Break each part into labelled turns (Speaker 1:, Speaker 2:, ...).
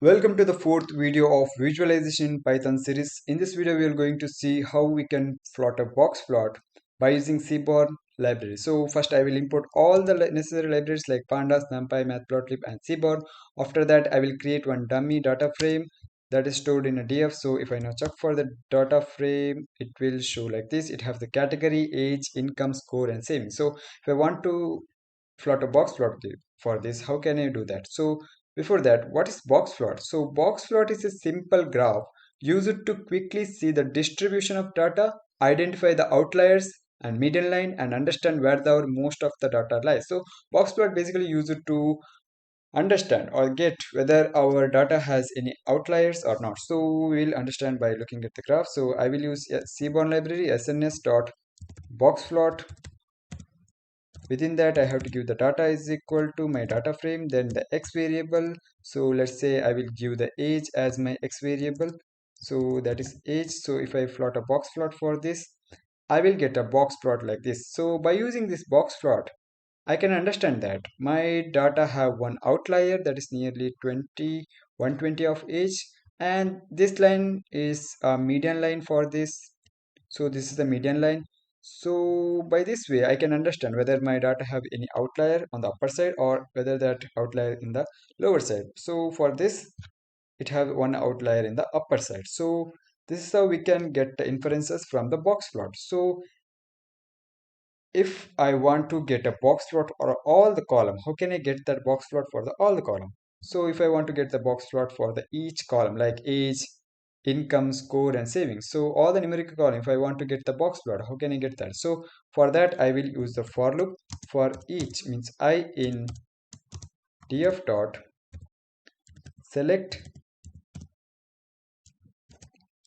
Speaker 1: Welcome to the fourth video of visualization in Python series. In this video, we are going to see how we can plot a box plot by using Seaborn library. So first I will import all the necessary libraries like pandas, numpy, matplotlib and Seaborn. After that, I will create one dummy data frame that is stored in a df. So if I now check for the data frame, it will show like this. It has the category, age, income, score and savings. So if I want to plot a box plot for this, how can I do that? So before that, what is box plot? So box plot is a simple graph used to quickly see the distribution of data, identify the outliers and median line and understand where the most of the data lies. So box plot basically used to understand or get whether our data has any outliers or not. So we will understand by looking at the graph. So I will use a Seaborn library sns.boxplot. Within that, I have to give the data is equal to my data frame, then the x variable. So let's say I will give the age as my x variable. So that is age. So if I plot a box plot for this, I will get a box plot like this. So by using this box plot, I can understand that my data have one outlier that is nearly 120 of age, and this line is a median line for this. So this is the median line. So by this way, I can understand whether my data have any outlier on the upper side or whether that outlier in the lower side. So for this, it have one outlier in the upper side. So this is how we can get the inferences from the box plot. So if I want to get a box plot for all the column, how can I get that box plot for the all the column? So if I want to get the box plot for the each column like age, income, score and savings. So all the numerical column, if I want to get the box plot, how can I get that? So for that, I will use the for loop for each means I in df dot select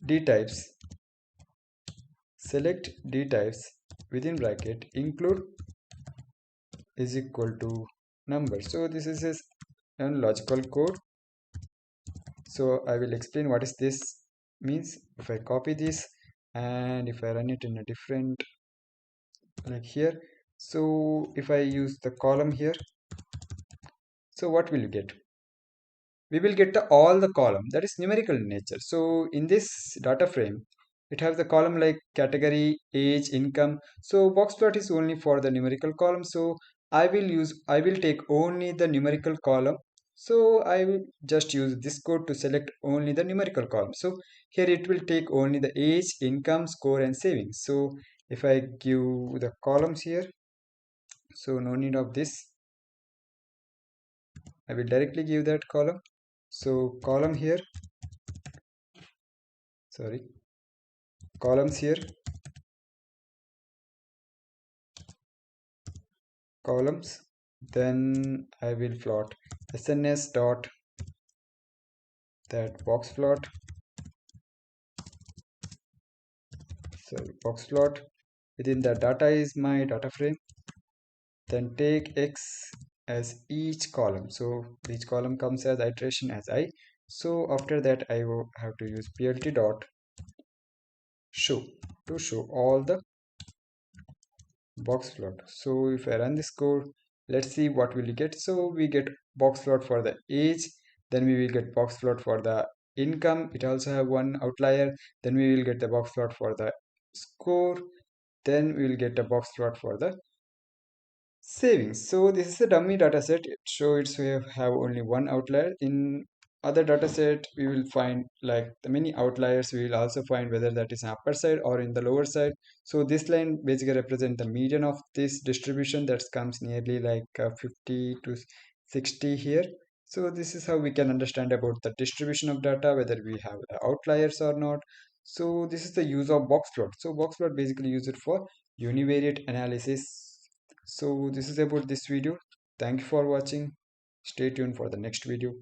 Speaker 1: d types, select d types within bracket include is equal to number. So this is a logical code. So I will explain what is this means. If I copy this and if I run it in a different like here, so if I use the column here, so what will you get? We will get all the column that is numerical in nature. So in this data frame, it has the column like category, age, income. So box plot is only for the numerical column. So I will take only the numerical column. So I will just use this code to select only the numerical column. So here it will take only the age, income, score and savings. So if I give the columns here, so no need of this. I will directly give that column. So column here, sorry, columns here, columns, then I will plot sns dot that box plot, sorry, box plot. Within the data is my data frame, then take x as each column. So each column comes as iteration as I. So after that I will have to use plt dot show to show all the box plot. So if I run this code, let's see what will we get. So we get box plot for the age, then we will get box plot for the income. It also have one outlier. Then we will get the box plot for the score. Then we will get a box plot for the savings. So this is a dummy data set. So it's we have only one outlier. In other data set, we will find like the many outliers. We will also find whether that is upper side or in the lower side. So this line basically represent the median of this distribution that comes nearly like 50 to 60 here. So this is how we can understand about the distribution of data, whether we have outliers or not. So this is the use of box plot. So box plot basically use it for univariate analysis. So this is about this video. Thank you for watching. Stay tuned for the next video.